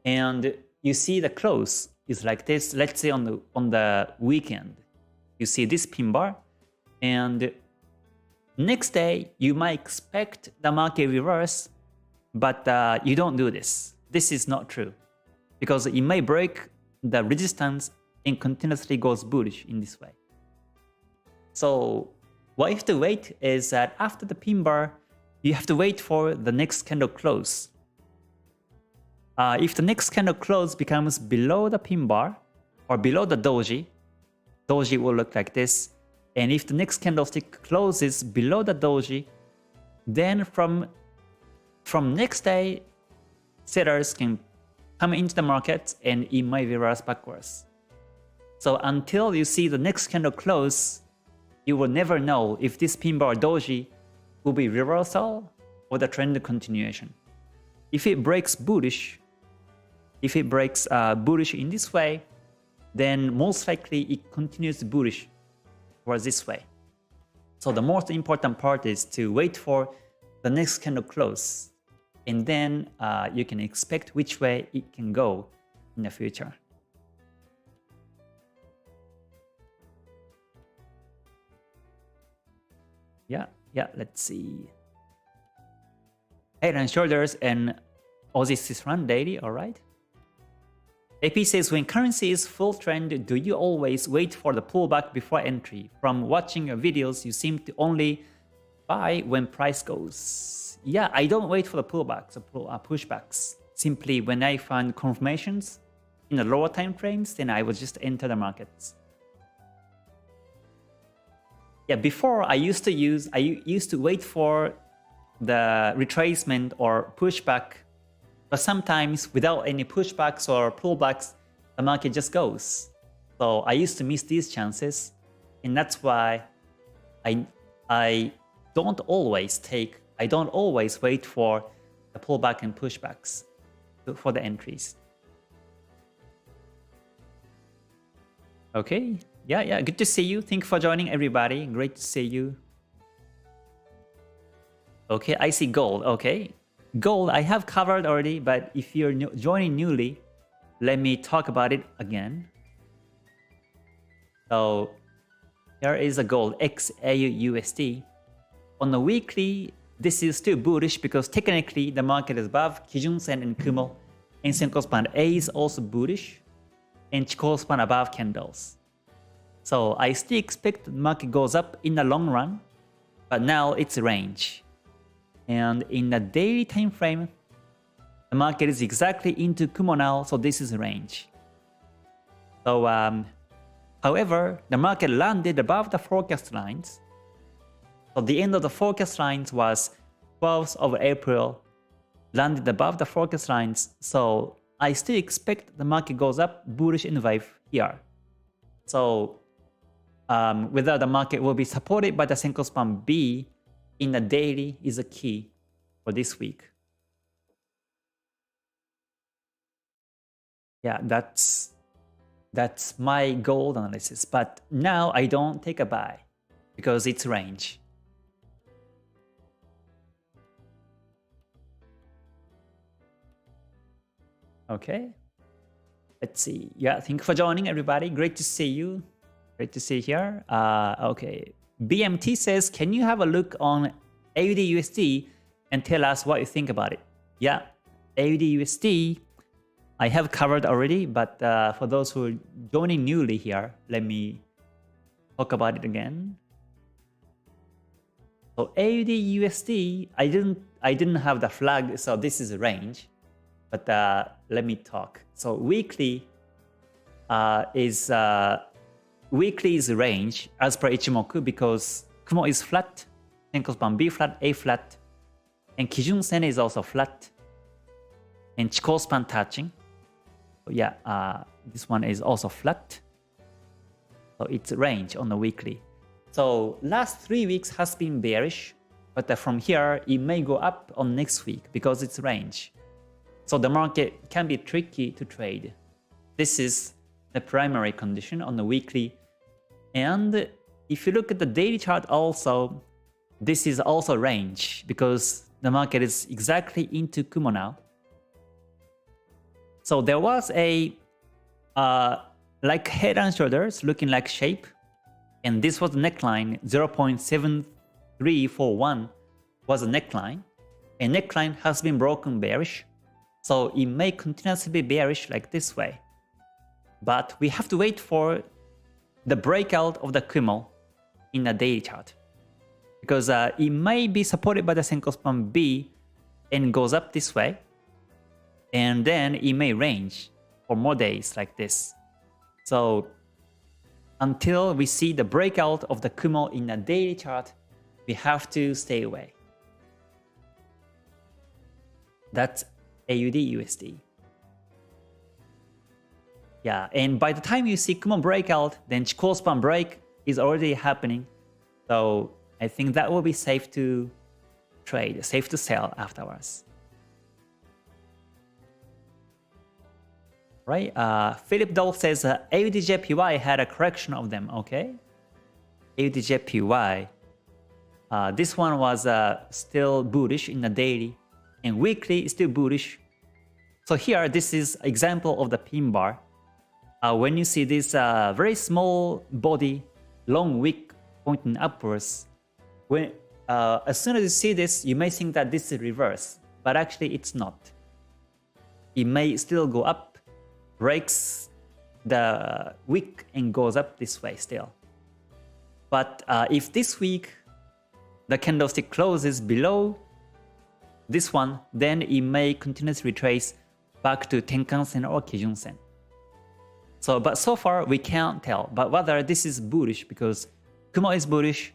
And you see the close is like this. Let's say on the weekend, you see this pin bar, and next day you might expect the market reverse, but you don't do this. This is not true because it may break the resistance and continuously goes bullish in this way. So what you have to wait is that after the pin bar, you have to wait for the next candle close. If the next candle close becomes below the pin bar or below the doji, doji will look like this. And if the next candlestick closes below the doji, then from next day, sellers can come into the market and it might reverse backwards. So until you see the next candle close, you will never know if this pin bar doji will be reversal or the trend continuation. If it breaks bullish, in this way, then most likely it continues bullish towards this way. So the most important part is to wait for the next candle close, and then you can expect which way it can go in the future. Yeah, let's see. Head and shoulders and Aussie Swiss run daily, alright? AP says, when currency is full trend, do you always wait for the pullback before entry? From watching your videos, you seem to only buy when price goes. Yeah, I don't wait for the pullbacks or pushbacks. Simply when I find confirmations in the lower time frames, then I will just enter the markets. Yeah, before I used to wait for the retracement or pushback, but sometimes without any pushbacks or pullbacks, the market just goes. So I used to miss these chances, and that's why I don't always wait for the pullback and pushbacks for the entries. Okay. Yeah, good to see you. Thank you for joining, everybody. Great to see you. Okay, I see gold. Okay, gold I have covered already, but if you're joining newly, let me talk about it again. So here is a gold XAUUSD. On the weekly, this is still bullish because technically the market is above Kijun-sen and Kumo, and Senko span A is also bullish, and Chikou span above candles. So I still expect the market goes up in the long run, but now it's a range. And in the daily time frame, the market is exactly into Kumo now, so this is a range. So, however, the market landed above the forecast lines. So the end of the forecast lines was 12th of April, landed above the forecast lines. So I still expect the market goes up bullish in wave here. So whether the market will be supported by the Senko span B in the daily is a key for this week. Yeah, that's my gold analysis. But now I don't take a buy because it's range. Okay. Let's see. Yeah, thank you for joining, everybody. Great to see you. Great to see you here. Okay. BMT says, can you have a look on AUD/USD and tell us what you think about it? Yeah, AUD/USD I have covered already, but for those who are joining newly here, let me talk about it again. So AUD/USD, I didn't have the flag, so this is a range. But let me talk. So weekly is range as per Ichimoku because Kumo is flat, Senko span B flat, A flat, and Kijun-sen is also flat. and Chikou span touching. Yeah, this one is also flat. So it's range on the weekly. So last 3 weeks has been bearish, but from here it may go up on next week because it's range. So the market can be tricky to trade. This is the primary condition on the weekly. And if you look at the daily chart also, this is also range because the market is exactly into Kumo now. So there was a like head and shoulders looking like shape, and this was the neckline. 0.7341 was a neckline, and neckline has been broken bearish, so it may continuously be bearish like this way. But we have to wait for the breakout of the Kumo in the daily chart, because it may be supported by the Senko span B and goes up this way, and then it may range for more days like this. So until we see the breakout of the Kumo in the daily chart, we have to stay away. That's AUD USD. Yeah, and by the time you see Kumo breakout, then Chikou span break is already happening. So I think that will be safe to trade, safe to sell afterwards. Right? Philip Dole says AUDJPY had a correction of them. Okay. AUDJPY. This one was still bullish in the daily, and weekly is still bullish. So here, this is example of the pin bar. When you see this very small body, long wick pointing upwards, when as soon as you see this, you may think that this is reverse, but actually it's not. It may still go up, breaks the wick and goes up this way still. But if this week the candlestick closes below this one, then it may continuously retrace back to Tenkan-sen or Kijun-sen. So, but so far we can't tell. But whether this is bullish because Kumo is bullish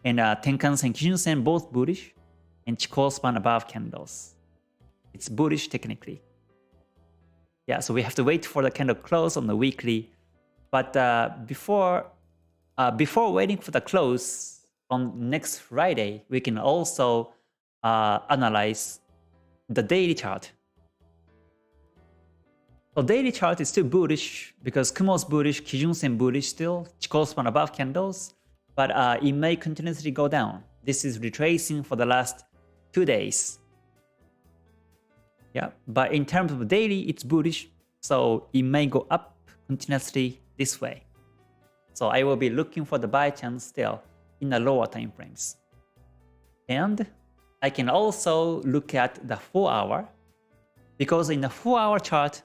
and Tenkan-sen, Kijun-sen both bullish, and Chikou span above candles. It's bullish technically. Yeah, so we have to wait for the candle close on the weekly. But before waiting for the close on next Friday, we can also analyze the daily chart. So daily chart is still bullish because Kumo's bullish, Kijun-sen bullish still, Chikou span above candles, but it may continuously go down. This is retracing for the last 2 days. Yeah, but in terms of daily, it's bullish, so it may go up continuously this way. So I will be looking for the buy chance still in the lower time frames. And I can also look at the 4-hour, because in the 4-hour chart,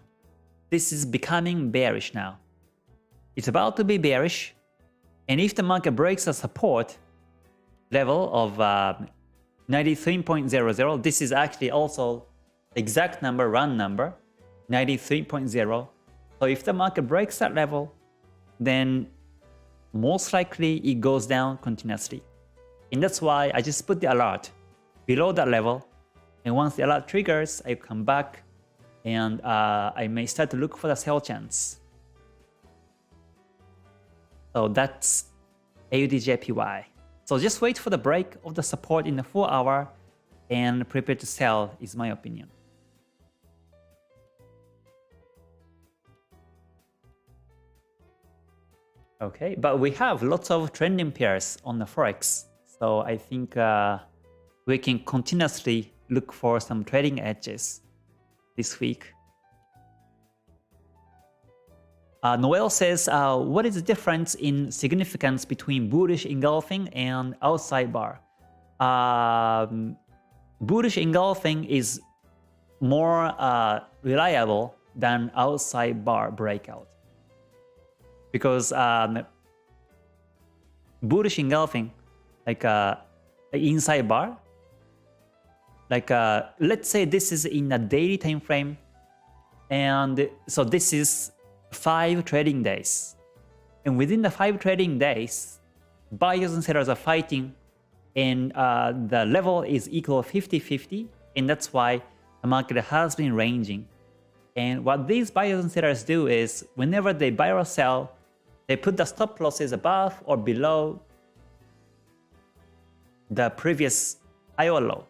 this is becoming bearish now. It's about to be bearish, and if the market breaks a support level of 93.00, this is actually also exact number, run number, 93.0. So if the market breaks that level, then most likely it goes down continuously. And that's why I just put the alert below that level. And once the alert triggers, I come back and I may start to look for the sell chance. So that's AUDJPY. So just wait for the break of the support in the 4-hour and prepare to sell is my opinion. Okay, but we have lots of trending pairs on the Forex. So I think we can continuously look for some trading edges this week. Noel says, what is the difference in significance between bullish engulfing and outside bar? Bullish engulfing is more reliable than outside bar breakout. Because bullish engulfing, like inside bar, like let's say this is in a daily time frame, and so this is 5 trading days, and within the 5 trading days, buyers and sellers are fighting, and the level is equal 50-50, and that's why the market has been ranging. And what these buyers and sellers do is whenever they buy or sell, they put the stop losses above or below the previous high or low.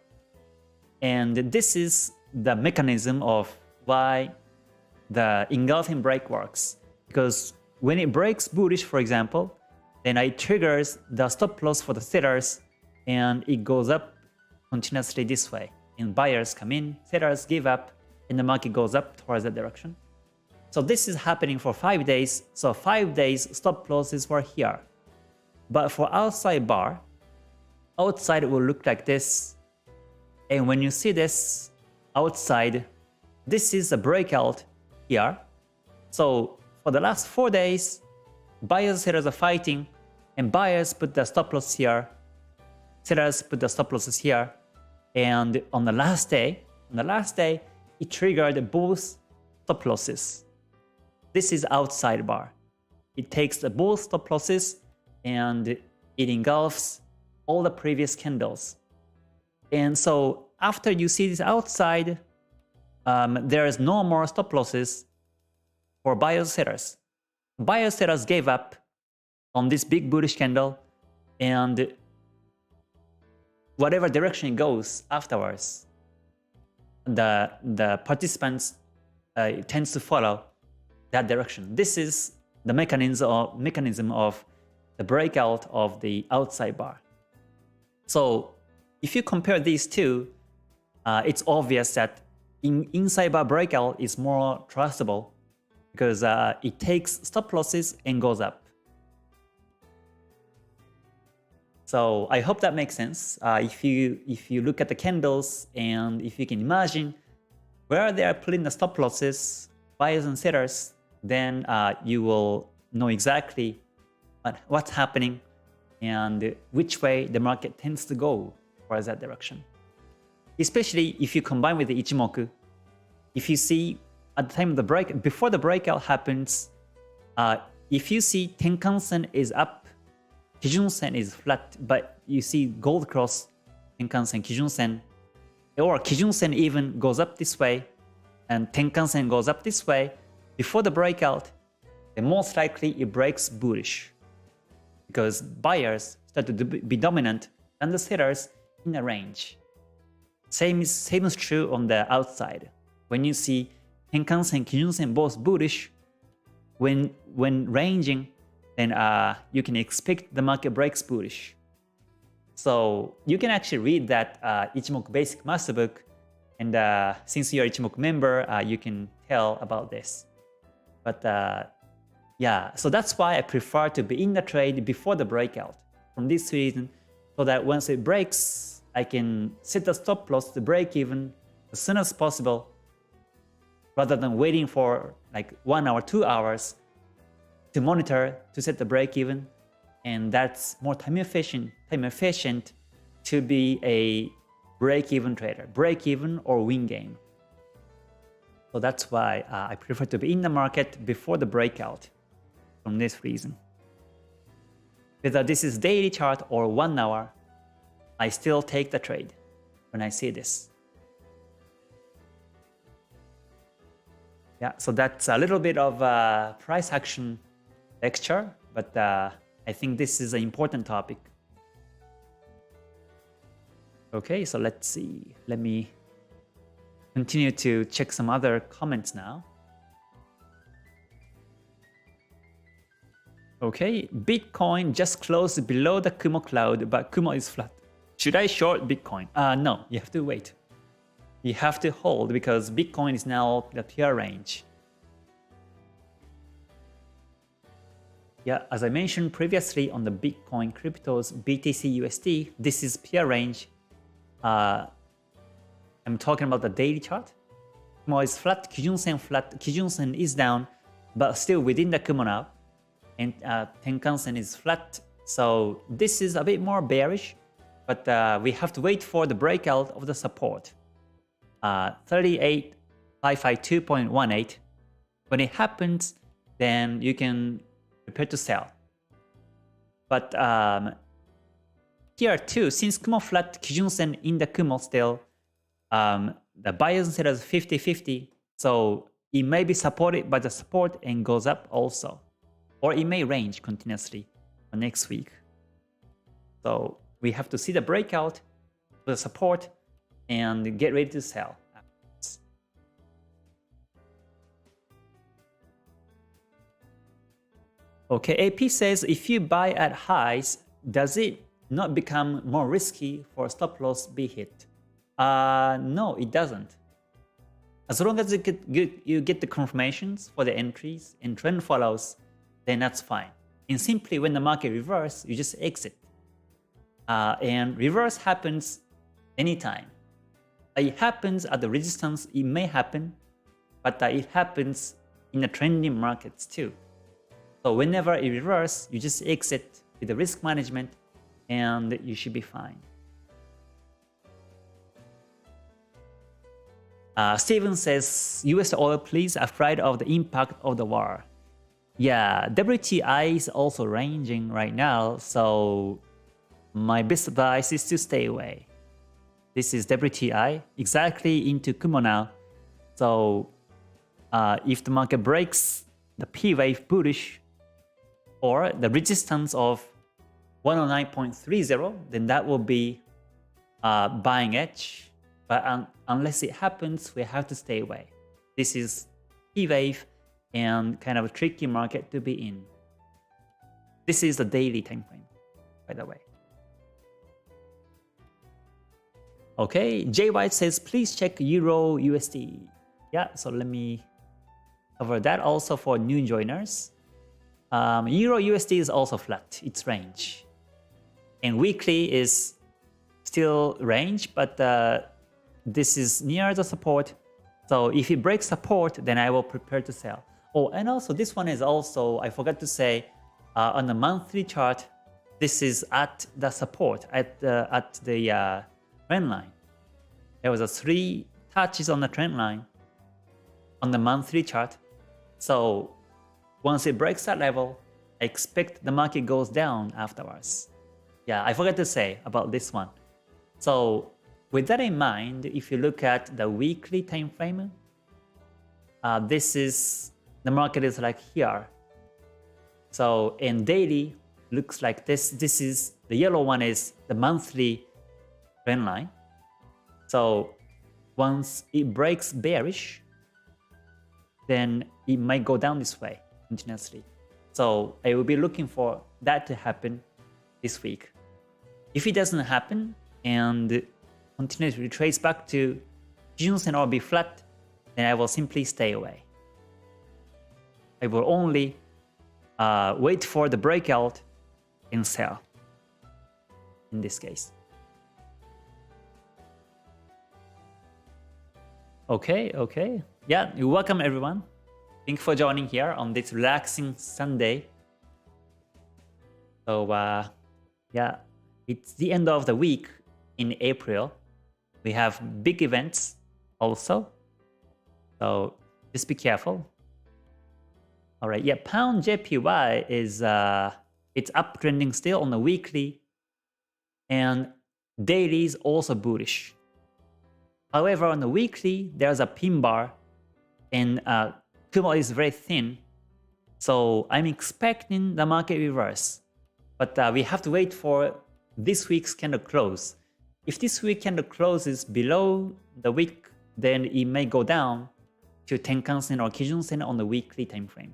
And this is the mechanism of why the engulfing break works. Because when it breaks bullish, for example, then it triggers the stop loss for the sellers and it goes up continuously this way. And buyers come in, sellers give up, and the market goes up towards that direction. So this is happening for 5 days. So 5 days stop losses were here. But for outside bar, outside will look like this. And when you see this outside, this is a breakout here. So for the last 4 days, buyers and sellers are fighting, and buyers put the stop loss here, sellers put the stop losses here, and on the last day, it triggered both stop losses. This is outside bar. It takes the both stop losses and it engulfs all the previous candles. And so after you see this outside, there is no more stop losses for buyers sellers. Buyers sellers gave up on this big bullish candle, and whatever direction it goes afterwards, the participants tends to follow that direction. This is the mechanism of the breakout of the outside bar. So if you compare these two, it's obvious that inside bar breakout is more trustable because it takes stop losses and goes up. So I hope that makes sense. If you look at the candles and if you can imagine where they are putting the stop losses, buyers and sellers, then you will know exactly what's happening and which way the market tends to go towards that direction. Especially if you combine with the Ichimoku. If you see at the time of the break, before the breakout happens, if you see Tenkan-sen is up, Kijun-sen is flat, but you see gold cross, Tenkan-sen, Kijun-sen, or Kijun-sen even goes up this way, and Tenkan-sen goes up this way, before the breakout, then most likely it breaks bullish. Because buyers start to be dominant and the sellers in a range. Same is true on the outside. When you see Tenkan-sen, Kijun-sen both bullish, when ranging, then you can expect the market breaks bullish. So you can actually read that Ichimoku Basic Master Book, and since you're an Ichimoku member, you can tell about this. But yeah, so that's why I prefer to be in the trade before the breakout. From this reason, so that once it breaks, I can set the stop loss to break even as soon as possible, rather than waiting for like 1 hour, 2 hours to monitor to set the break even. And that's more time efficient to be a break even trader, break even or win game. So that's why I prefer to be in the market before the breakout, from this reason. Whether this is daily chart or 1 hour, I still take the trade when I see this. Yeah, so that's a little bit of a price action lecture, but I think this is an important topic. Okay, so let's see. Let me continue to check some other comments now. Okay, Bitcoin just closed below the Kumo cloud, but Kumo is flat. Should I short Bitcoin? No, you have to wait. You have to hold because Bitcoin is now the PR range. Yeah, as I mentioned previously on the Bitcoin cryptos BTC USD, this is PR range. I'm talking about the daily chart. Kumo is flat, Kijun-sen flat, Kijun-sen is down, but still within the Kumo now. And Tenkan-sen is flat, so this is a bit more bearish, but we have to wait for the breakout of the support. 38,552.18. When it happens, then you can prepare to sell. But here too, since Kumo flat, Kijun-sen in the Kumo still, the buyers and sellers 50-50. So it may be supported by the support and goes up also. Or it may range continuously for next week. So we have to see the breakout, the support, and get ready to sell. Okay, AP says if you buy at highs, does it not become more risky for stop loss be hit? No, it doesn't. As long as you get the confirmations for the entries and trend follows, then that's fine. And simply when the market reverses, you just exit. And reverse happens anytime. It happens at the resistance, it may happen, but it happens in the trending markets too. So whenever it reverses, you just exit with the risk management and you should be fine. Steven says, US oil please, afraid of the impact of the war. Yeah, WTI is also ranging right now, so my best advice is to stay away. This is WTI, exactly into Kumo now. So if the market breaks the P wave bullish or the resistance of 109.30, then that will be buying edge. But unless it happens, we have to stay away. This is P wave and kind of a tricky market to be in. This is the daily time frame, by the way. Okay, Jay White says, please check Euro USD. Yeah, so let me cover that also for new joiners. Euro USD is also flat, it's range. And weekly is still range, but this is near the support. So if it breaks support, then I will prepare to sell. Oh, and also this one is also, I forgot to say, on the monthly chart, this is at the support, at the trend line. There was a 3 touches on the trend line on the monthly chart. So once it breaks that level, I expect the market goes down afterwards. Yeah, I forgot to say about this one. So with that in mind, if you look at the weekly time frame, this is the market is like here. So in daily looks like this. This is the yellow one is the monthly trend line. So once it breaks bearish, then it might go down this way continuously. So I will be looking for that to happen this week. If it doesn't happen and continues to retrace back to Kijun-sen or be flat, then I will simply stay away. I will only wait for the breakout and sell in this case. Okay. Yeah, you're welcome everyone. Thank you for joining here on this relaxing Sunday. So yeah, it's the end of the week in April. We have big events also. So just be careful. All right, yeah, pound JPY is it's uptrending still on the weekly, and daily is also bullish. However, on the weekly, there's a pin bar, and Kumo is very thin, so I'm expecting the market reverse. But we have to wait for this week's candle close. If this week candle closes below the wick, then it may go down to Tenkan-sen or Kijun-sen on the weekly time frame.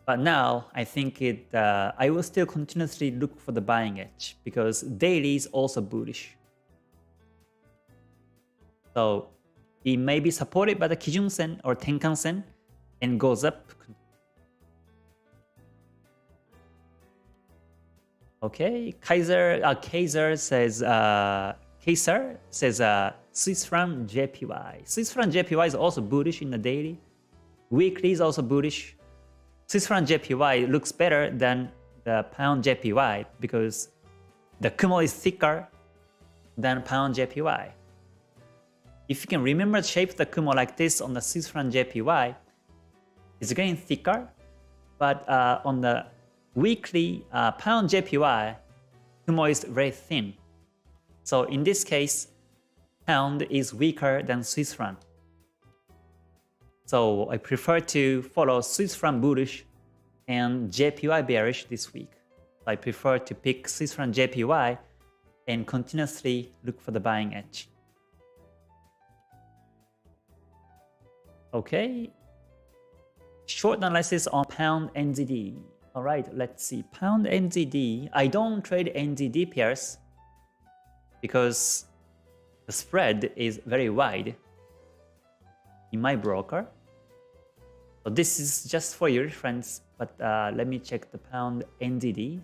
But now, I think I will still continuously look for the buying edge because daily is also bullish. So it may be supported by the Kijun-sen or Tenkan-sen and goes up. Okay, Kaiser says Swiss franc JPY. Swiss franc JPY is also bullish in the daily. Weekly is also bullish. Swiss franc JPY looks better than the pound JPY because the Kumo is thicker than pound JPY. If you can remember the shape of the Kumo like this on the Swiss franc JPY, it's getting thicker, but on the weekly pound JPY, Kumo is very thin. So in this case, pound is weaker than Swiss franc. So I prefer to follow Swiss franc bullish and JPY bearish this week. I prefer to pick Swiss franc JPY and continuously look for the buying edge. Okay. Short analysis on pound NZD. All right, let's see. Pound NZD. I don't trade NZD pairs because the spread is very wide in my broker. So this is just for your reference, but let me check the pound NZD.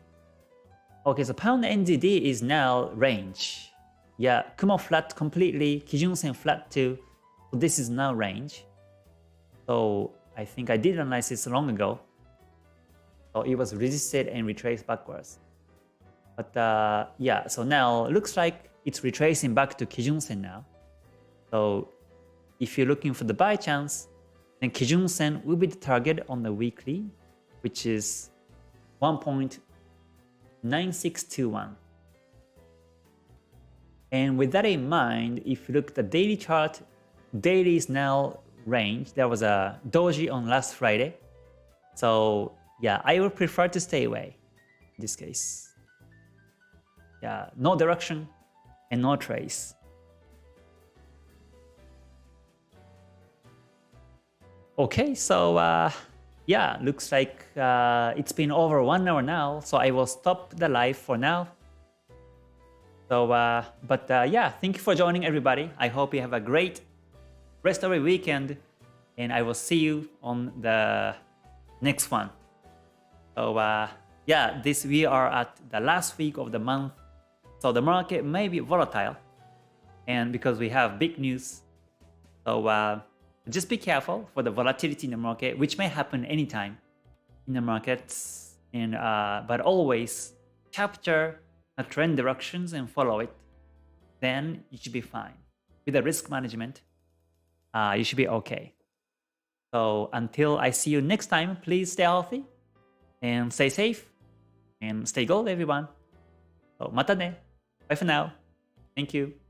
Okay, so pound NZD is now range. Yeah, Kumo flat completely, Kijun-sen flat too. So this is now range. So I think I did analysis long ago. So it was resisted and retraced backwards. But yeah, so now it looks like it's retracing back to Kijun-sen now. So if you're looking for the buy chance, then Kijun-sen will be the target on the weekly, which is 1.9621. And with that in mind, if you look at the daily chart, daily is now range. There was a doji on last Friday. So yeah, I would prefer to stay away in this case. Yeah, no direction and no trace. Okay, so yeah, looks like it's been over 1 hour now, so I will stop the live for now. So, but yeah, thank you for joining everybody. I hope you have a great rest of your weekend, and I will see you on the next one. So yeah, we are at the last week of the month, so the market may be volatile, and because we have big news, so just be careful for the volatility in the market, which may happen anytime in the markets, and but always capture the trend directions and follow it. Then you should be fine. With the risk management, you should be okay. So until I see you next time, please stay healthy and stay safe and stay gold, everyone. So mata ne. Bye for now. Thank you.